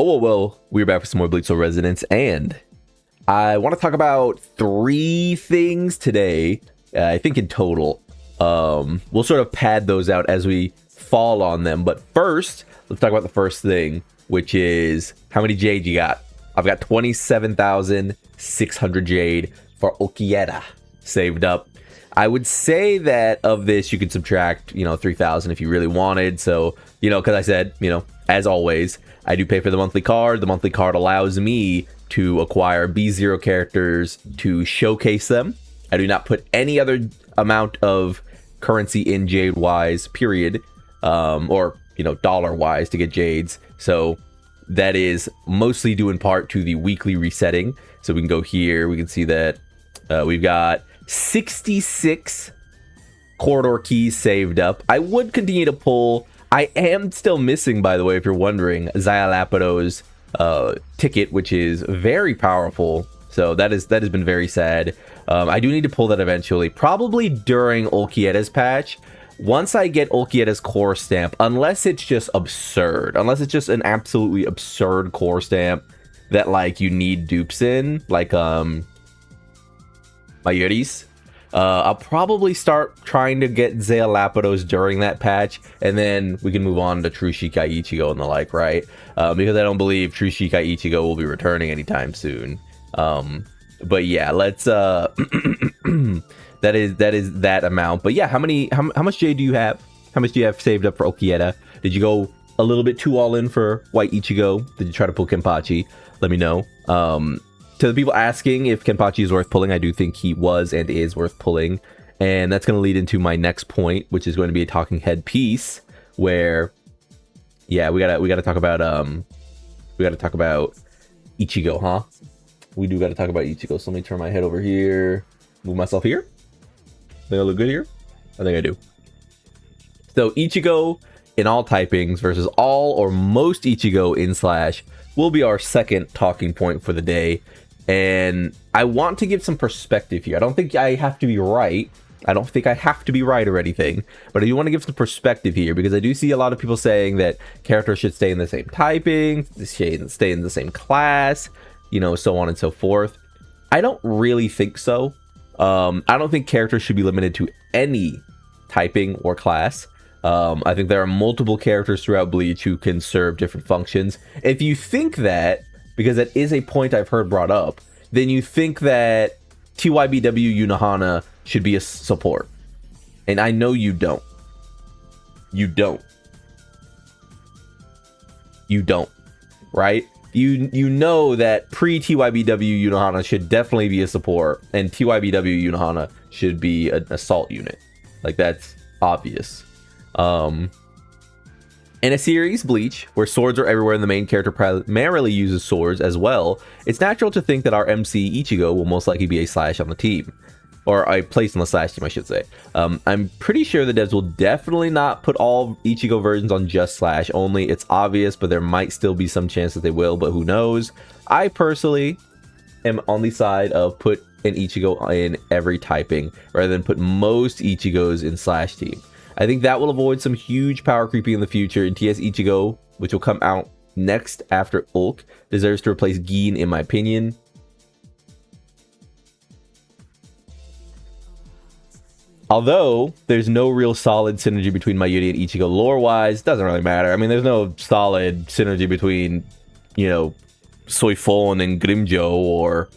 Well, we're back with some more Bleach Soul Resonance, and I want to talk about 3 things today, I think in total. We'll sort of pad those out as we fall on them, but first, let's talk about the first thing, which is how many Jade you got. I've got 27,600 Jade for Okieta saved up. I would say that of this, you could subtract, 3,000 if you really wanted. So, because I said, as always, I do pay for the monthly card. The monthly card allows me to acquire B0 characters to showcase them. I do not put any other amount of currency in Jade wise, period, or, dollar wise to get Jades. So that is mostly due in part to the weekly resetting. So we can go here. We can see that we've got 66 corridor keys saved up. I would continue to pull. I am still missing, by the way, if you're wondering, Zayalapado's ticket, which is very powerful. So that has been very sad. I do need to pull that eventually, probably during Okieta's patch. Once I get Okieta's core stamp, unless it's just absurd, unless it's just an absolutely absurd core stamp that like you need dupes in, like Mayuri's, I'll probably start trying to get Zayalapados during that patch, and then we can move on to True Shikai Ichigo and the like, right? Because I don't believe True Shikai Ichigo will be returning anytime soon. But yeah, let's that is that amount. But yeah, how much Jade do you have? How much do you have saved up for Okieta? Did you go a little bit too all in for White Ichigo? Did you try to pull Kenpachi? Let me know. To the people asking if Kenpachi is worth pulling, I do think he was and is worth pulling. And that's going to lead into my next point, which is going to be a talking head piece where, yeah, we gotta talk about Ichigo, huh? We do gotta talk about Ichigo. So let me turn my head over here, move myself here. Think I look good here? I think I do. So Ichigo in all typings versus all or most Ichigo in Slash will be our second talking point for the day. And I want to give some perspective here. I don't think I have to be right. I don't think I have to be right or anything. But I do want to give some perspective here because I do see a lot of people saying that characters should stay in the same typing, stay in the same class, so on and so forth. I don't really think so. I don't think characters should be limited to any typing or class. I think there are multiple characters throughout Bleach who can serve different functions. If you think that, because that is a point I've heard brought up, then you think that TYBW Unohana should be a support. And I know you don't. You don't, right? You know that pre-TYBW Unohana should definitely be a support, and TYBW Unohana should be an assault unit. Like, that's obvious. In a series, Bleach, where swords are everywhere and the main character primarily uses swords as well, it's natural to think that our MC Ichigo will most likely be a Slash on the team. Or a place on the Slash team, I should say. I'm pretty sure the devs will definitely not put all Ichigo versions on just Slash only. It's obvious, but there might still be some chance that they will, but who knows? I personally am on the side of put an Ichigo in every typing, rather than put most Ichigos in Slash team. I think that will avoid some huge power creeping in the future, and TS Ichigo, which will come out next after Ulk, deserves to replace Gin in my opinion. Although, there's no real solid synergy between Mayuri and Ichigo lore-wise, doesn't really matter. I mean, there's no solid synergy between, Soifon and Grimjo, or,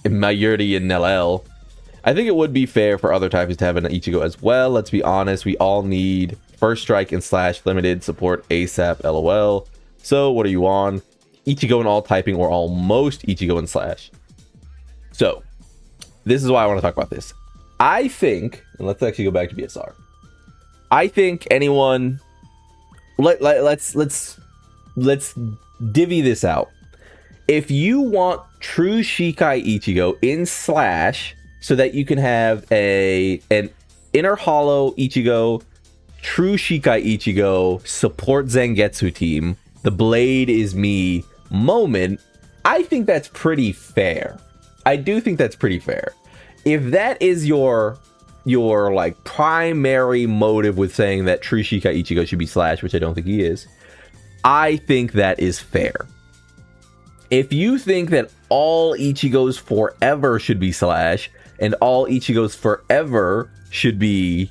Mayuri and Nellel. I think it would be fair for other types to have an Ichigo as well. Let's be honest, we all need First Strike and Slash Limited support ASAP, LOL. So, what are you on? Ichigo in all typing or almost Ichigo in Slash. So, this is why I want to talk about this. I think, and let's actually go back to BSR. I think anyone, let's divvy this out. If you want True Shikai Ichigo in Slash, so that you can have an Inner Hollow Ichigo, True Shikai Ichigo, support Zangetsu team, the Blade is me moment, I think that's pretty fair. I do think that's pretty fair. If that is your like primary motive with saying that True Shikai Ichigo should be Slash, which I don't think he is, I think that is fair. If you think that all Ichigos forever should be Slash, and all Ichigos forever should be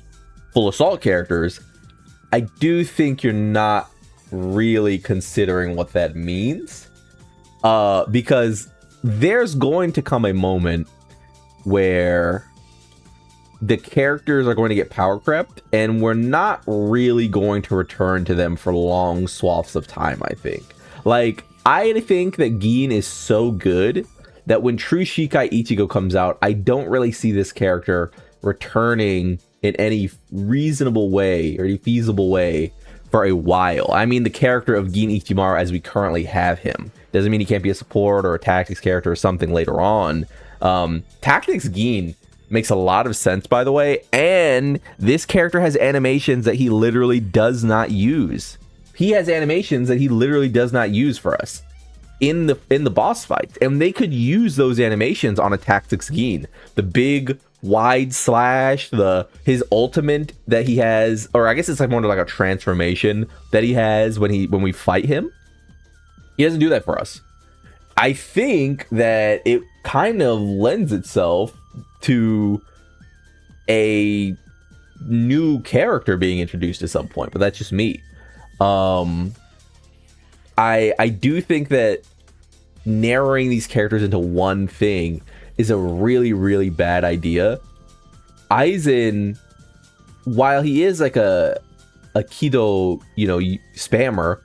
full assault characters, I do think you're not really considering what that means. Because there's going to come a moment where the characters are going to get power crept, and we're not really going to return to them for long swaths of time, I think. Like, I think that Gin is so good that when True Shikai Ichigo comes out, I don't really see this character returning in any reasonable way or any feasible way for a while. I mean, the character of Gin Ichimaru as we currently have him doesn't mean he can't be a support or a tactics character or something later on. Tactics Gin makes a lot of sense, by the way, and this character has animations that he literally does not use. He has animations that he literally does not use for us in the boss fight, and they could use those animations on a Tactics Gin. The big wide slash, his ultimate that he has, or I guess it's like more like a transformation that he has when we fight him. He doesn't do that for us. I think that it kind of lends itself to a new character being introduced at some point, but that's just me. I do think that narrowing these characters into one thing is a really, really bad idea. Aizen, while he is like a Kido, spammer,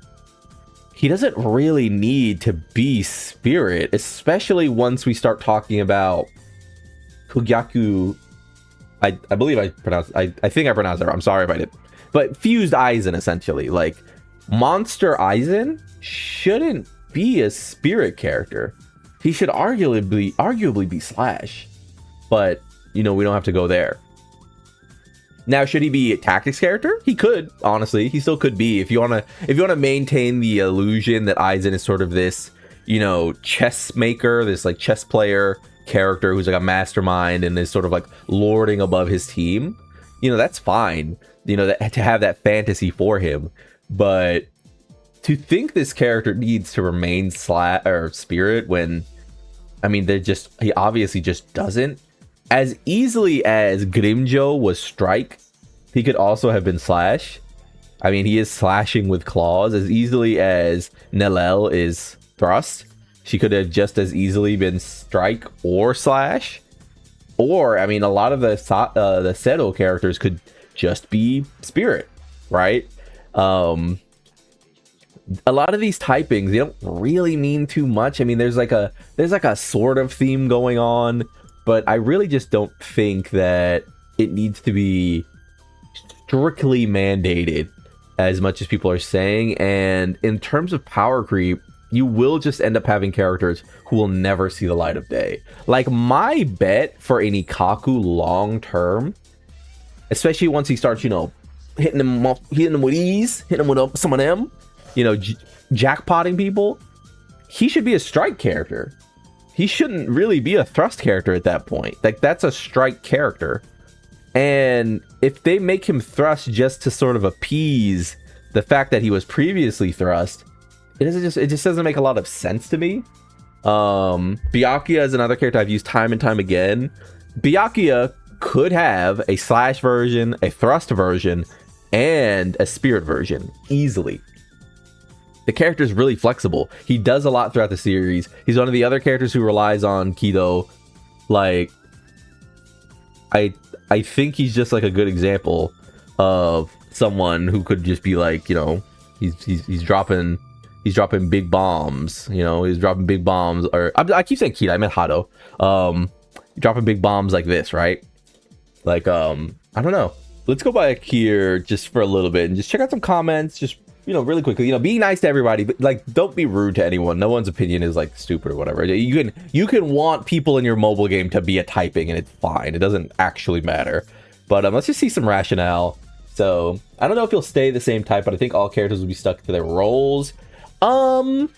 he doesn't really need to be Spirit, especially once we start talking about Kugyaku. I believe I think I pronounced that wrong. I'm sorry if I did. But fused Aizen, essentially. Like, Monster Aizen shouldn't be a Spirit character. He should arguably be Slash. But, we don't have to go there. Now, should he be a tactics character? He could, honestly. He still could be. If you wanna maintain the illusion that Aizen is sort of this, chess maker, this like chess player character who's like a mastermind and is sort of like lording above his team, that's fine. That to have that fantasy for him. But to think this character needs to remain Spirit when, I mean, he obviously just doesn't. As easily as Grimjo was Strike, he could also have been Slash. I mean, he is slashing with claws. As easily as Nelel is Thrust, she could have just as easily been Strike or Slash. Or, I mean, a lot of the Seto characters could just be Spirit, right? A lot of these typings, they don't really mean too much. I mean, there's like a sort of theme going on, but I really just don't think that it needs to be strictly mandated as much as people are saying. And in terms of power creep, you will just end up having characters who will never see the light of day. Like, my bet for a Nikaku long term, especially once he starts, hitting them with ease, hitting them with some of them, jackpotting people, he should be a Strike character. He shouldn't really be a Thrust character at that point. Like, that's a Strike character. And if they make him Thrust just to sort of appease the fact that he was previously Thrust, it just doesn't make a lot of sense to me. Byakuya is another character I've used time and time again. Byakuya could have a Slash version, a Thrust version, and a Spirit version easily. The character is really flexible. He does a lot throughout the series. He's one of the other characters who relies on Kido. Like, I think he's just like a good example of someone who could just be like, he's dropping big bombs. He's dropping big bombs. Or I keep saying Kido, I meant Hado. Dropping big bombs like this, right? Like, I don't know. Let's go back here just for a little bit and just check out some comments. Just really quickly, be nice to everybody, but like, don't be rude to anyone. No one's opinion is like stupid or whatever. You can want people in your mobile game to be a typing, and it's fine. It doesn't actually matter. But let's just see some rationale. So I don't know if he'll stay the same type, but I think all characters will be stuck to their roles. Like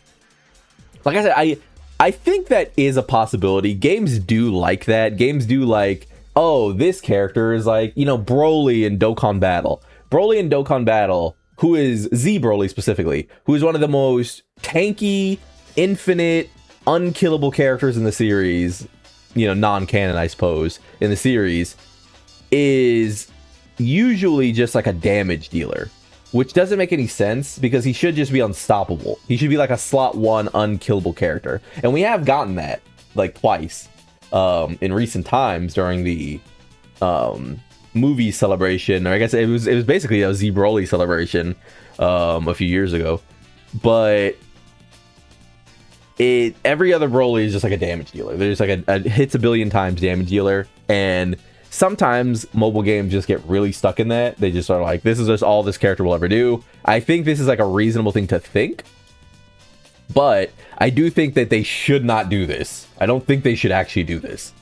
I said, I think that is a possibility. Games do like that. Games do like, oh, this character is like, Broly in Dokkan Battle. Broly in Dokkan Battle who is Z Broly specifically, who is one of the most tanky, infinite, unkillable characters in the series, you know, non-canon, I suppose, in the series, is usually just like a damage dealer, which doesn't make any sense because he should just be unstoppable. He should be like a slot 1 unkillable character. And we have gotten that like twice in recent times during the movie celebration, or I guess it was basically a Z Broly celebration a few years ago. But every other Broly is just like a damage dealer. There's like a hits a billion times damage dealer, and sometimes mobile games just get really stuck in that. They just are like, this is just all this character will ever do. I think this is like a reasonable thing to think, but I do think that they should not do this. I don't think they should actually do this.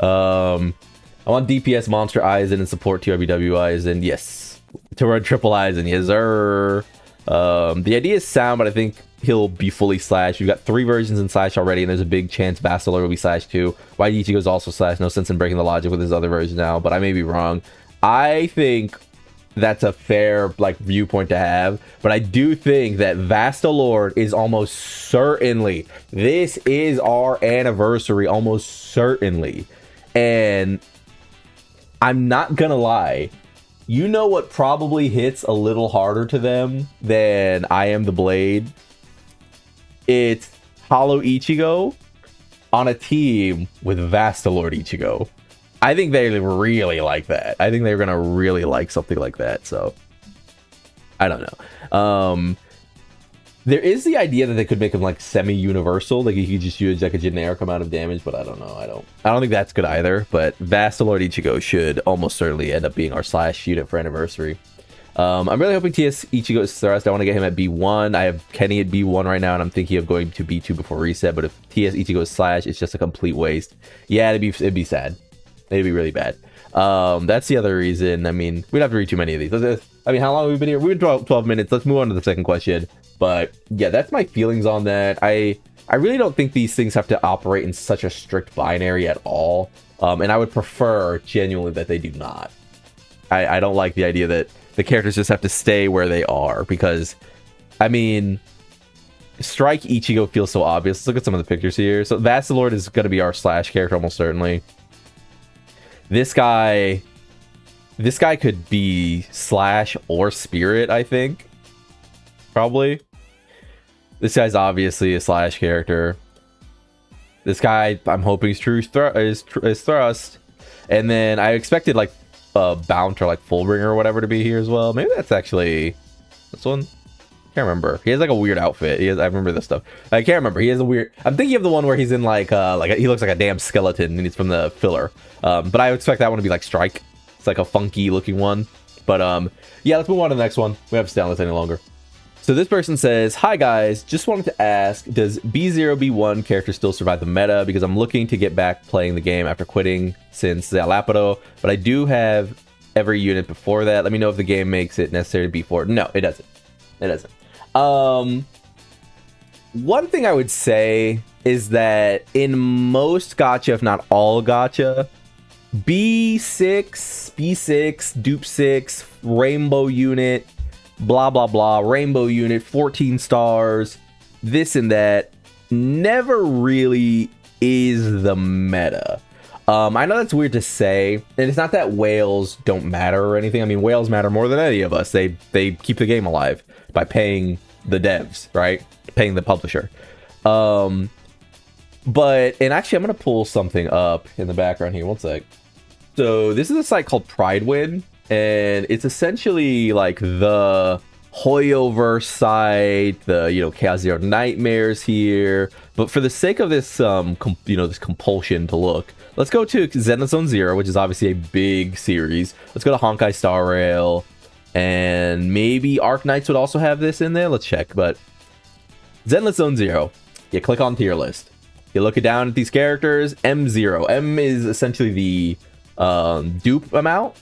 I want DPS Monster Aizen and support TRBW Aizen. Yes. To run triple Aizen. Yes, sir. The idea is sound, but I think he'll be fully Slash. We've got 3 versions in Slash already, and there's a big chance Vassaloor will be Slash too. Why Ichigo is also Slash. No sense in breaking the logic with his other version now, but I may be wrong. I think that's a fair like viewpoint to have, but I do think that Vassaloor is almost certainly, this is our anniversary, almost certainly. And I'm not gonna lie, you know what probably hits a little harder to them than I Am the Blade? It's Hollow Ichigo on a team with Vastalord Ichigo. I think they really like that. I think they're gonna really like something like that. So I don't know. There is the idea that they could make him like semi-universal, like he could just use like a generic amount of damage, but I don't know. I don't think that's good either. But Vastalord Ichigo should almost certainly end up being our Slash unit for anniversary. I'm really hoping TS Ichigo is thrust. I want to get him at B1. I have Kenny at B1 right now, and I'm thinking of going to B2 before reset. But if TS Ichigo is Slash, it's just a complete waste. Yeah, it'd be sad. It'd be really bad. That's the other reason. I mean, we don't have to read too many of these. I mean, how long have we been here? We've been 12 minutes. Let's move on to the second question. But yeah, that's my feelings on that. I really don't think these things have to operate in such a strict binary at all. And I would prefer genuinely that they do not. I don't like the idea that the characters just have to stay where they are, because I mean, Strike Ichigo feels so obvious. Let's look at some of the pictures here. So Vastalord is going to be our Slash character almost certainly. This guy could be Slash or Spirit, I think. Probably. This guy's obviously a Slash character. This guy, I'm hoping, is Thrust. And then I expected like Bount or like Fullbringer or whatever to be here as well. Maybe that's actually this one. Can't remember. He has like a weird outfit. I remember this stuff. I can't remember. He has a weird. I'm thinking of the one where he's in like he looks like a damn skeleton and he's from the filler. But I would expect that one to be like Strike. It's like a funky looking one. But yeah, let's move on to the next one. We don't have to stay on this any longer. So this person says, hi guys, just wanted to ask, does B0, B1 character still survive the meta? Because I'm looking to get back playing the game after quitting since Zalapato, but I do have every unit before that. Let me know if the game makes it necessary to B4. No, it doesn't. It doesn't. One thing I would say is that in most gacha, if not all gacha, B6, Dupe 6, Rainbow unit, blah blah blah, Rainbow unit, 14 stars, this and that, never really is the meta. I know that's weird to say, and it's not that whales don't matter or anything. I mean, whales matter more than any of us. They keep the game alive by paying the devs, right? Paying the publisher. But, and actually I'm gonna pull something up in the background here, one sec. So this is a site called Pridewin, and it's essentially like the Hoyoverse site, the, you know, Chaos Zero Nightmares here. But for the sake of this, this compulsion to look, let's go to Zenless Zone Zero, which is obviously a big series. Let's go to Honkai Star Rail, and maybe Arc Knights would also have this in there. Let's check. But Zenless Zone Zero, you click on tier list. You look down at these characters. M0. M is essentially the dupe amount.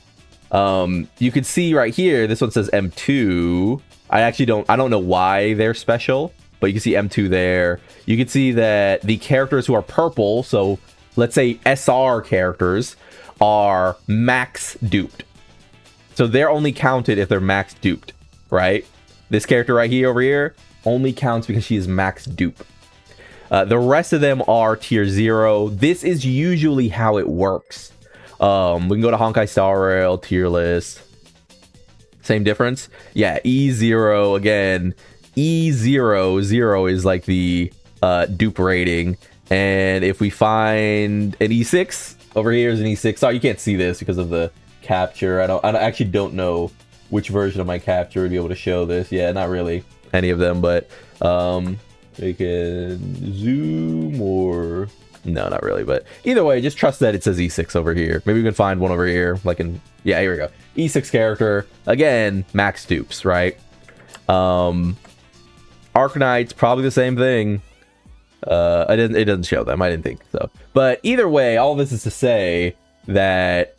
You can see right here, this one says M2. I don't know why they're special, but you can see M2 there. You can see that the characters who are purple, so let's say SR characters, are max duped. So they're only counted if they're max duped. right? This character right here over here only counts because she is max dupe. The rest of them are tier 0. This is usually how it works. We can go to Honkai Star Rail tier list. Same difference. Yeah, E0 again. E0, 0 is like the dupe rating. And if we find an E6, over here is an E6. Sorry, you can't see this because of the capture. I actually don't know which version of my capture would be able to show this. Yeah, not really any of them, but we can zoom or no, not really, but either way, just trust that it says E6 over here. Maybe we can find one over here, like in, yeah, here we go. E6 character, again, max dupes, right? Arcanite's probably the same thing. It doesn't show them. I didn't think so. But either way, all this is to say that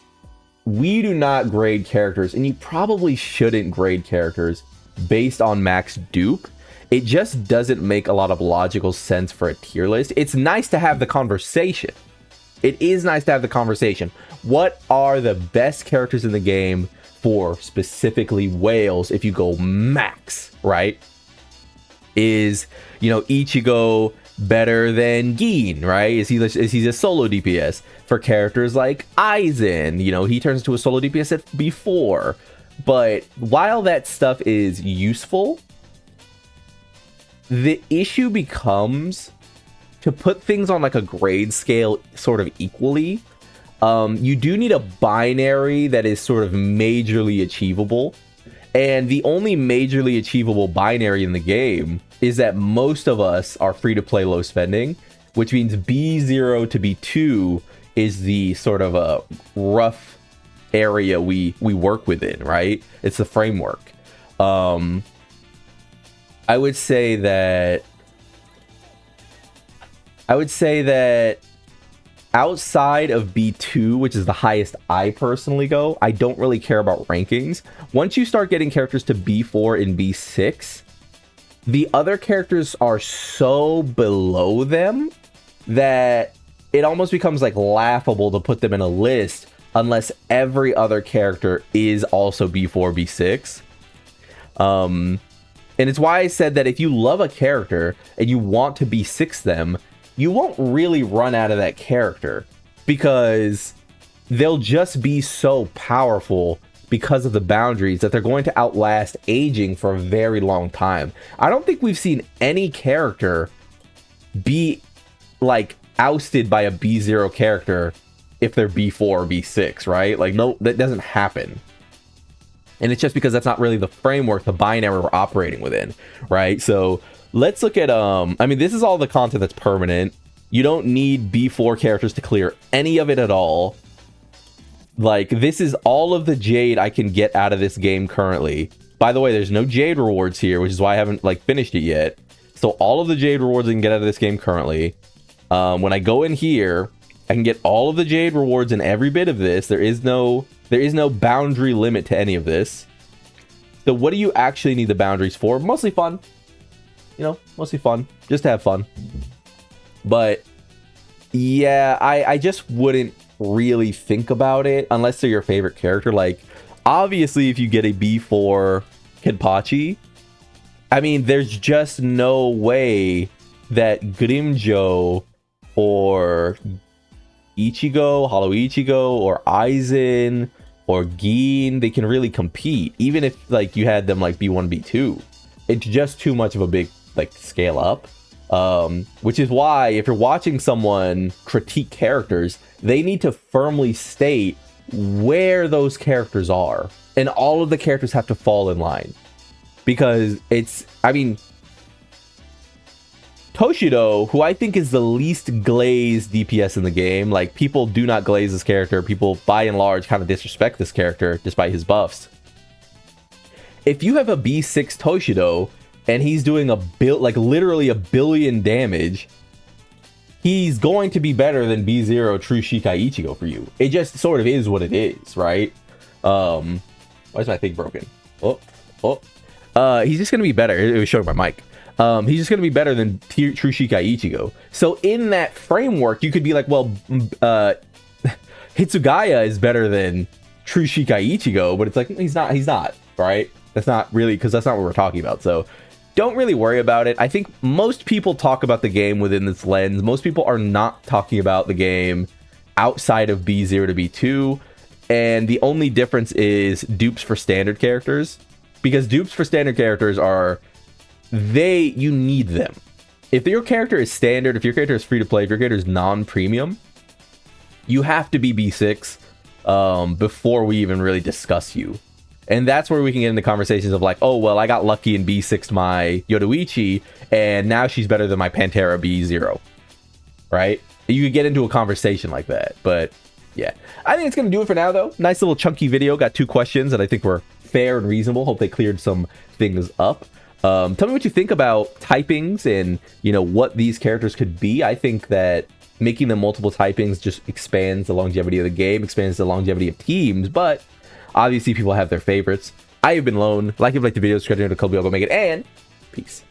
we do not grade characters, and you probably shouldn't grade characters based on max dupe. It just doesn't make a lot of logical sense for a tier list. It's nice to have the conversation. It is nice to have the conversation. What are the best characters in the game for specifically whales if you go max, right? Is, you know, Ichigo better than Gin, right? Is he a solo DPS? For characters like Aizen, you know, he turns into a solo DPS at B4. But while that stuff is useful, the issue becomes to put things on like a grade scale sort of equally. You do need a binary that is sort of majorly achievable. And the only majorly achievable binary in the game is that most of us are free to play low spending, which means B0 to B2 is the sort of a rough area we work within, right? It's the framework. I would say that outside of B2, which is the highest I personally go, I don't really care about rankings. Once you start getting characters to B4 and B6, the other characters are so below them that it almost becomes like laughable to put them in a list unless every other character is also B4, B6. And it's why I said that if you love a character and you want to B6 them, you won't really run out of that character because they'll just be so powerful because of the boundaries that they're going to outlast aging for a very long time. I don't think we've seen any character be like ousted by a B0 character if they're B4 or B6, right? Like, no, that doesn't happen. And it's just because that's not really the framework, the binary we're operating within, right? So let's look at, I mean, this is all the content that's permanent. You don't need B4 characters to clear any of it at all. Like, this is all of the Jade I can get out of this game currently. By the way, there's no Jade rewards here, which is why I haven't, like, finished it yet. So all of the Jade rewards I can get out of this game currently. When I go in here, I can get all of the Jade rewards in every bit of this. There is no boundary limit to any of this. So what do you actually need the boundaries for? Mostly fun. You know, mostly fun. Just to have fun. But yeah, I just wouldn't really think about it unless they're your favorite character. Like, obviously, if you get a B4 Kenpachi, I mean, there's just no way that Grimjo or Ichigo, Hollow Ichigo, or Aizen, or Gin, they can really compete. Even if, like, you had them, like, B1, B2. It's just too much of a big, like, scale up. Which is why, if you're watching someone critique characters, they need to firmly state where those characters are. And all of the characters have to fall in line. Because it's, I mean, Toshido, who I think is the least glazed DPS in the game, like, people do not glaze this character. People, by and large, kind of disrespect this character despite his buffs. If you have a B6 Toshido and he's doing literally a billion damage, he's going to be better than B0 True Shikai Ichigo for you. It just sort of is what it is, right? Why is my thing broken? He's just going to be better. It was showing my mic. He's just going to be better than True Shikai Ichigo. So in that framework, you could be like, well, Hitsugaya is better than True Shikai Ichigo, but it's like, he's not, right? That's not really, because that's not what we're talking about. So don't really worry about it. I think most people talk about the game within this lens. Most people are not talking about the game outside of B0 to B2. And the only difference is dupes for standard characters. Because dupes for standard characters are, you need them. If your character is standard, if your character is free to play, if your character is non-premium, you have to be B6 before we even really discuss you. And that's where we can get into conversations of like, oh, well, I got lucky and B6'd my Yoruichi, and now she's better than my Pantera B0. Right? You could get into a conversation like that. But yeah, I think it's going to do it for now, though. Nice little chunky video. Got 2 questions that I think were fair and reasonable. Hope they cleared some things up. Tell me what you think about typings and, you know, what these characters could be. I think that making them multiple typings just expands the longevity of the game, expands the longevity of teams, but obviously people have their favorites. I have been Lone. Like if you like the video, subscribe to the club, we all go make it, and peace.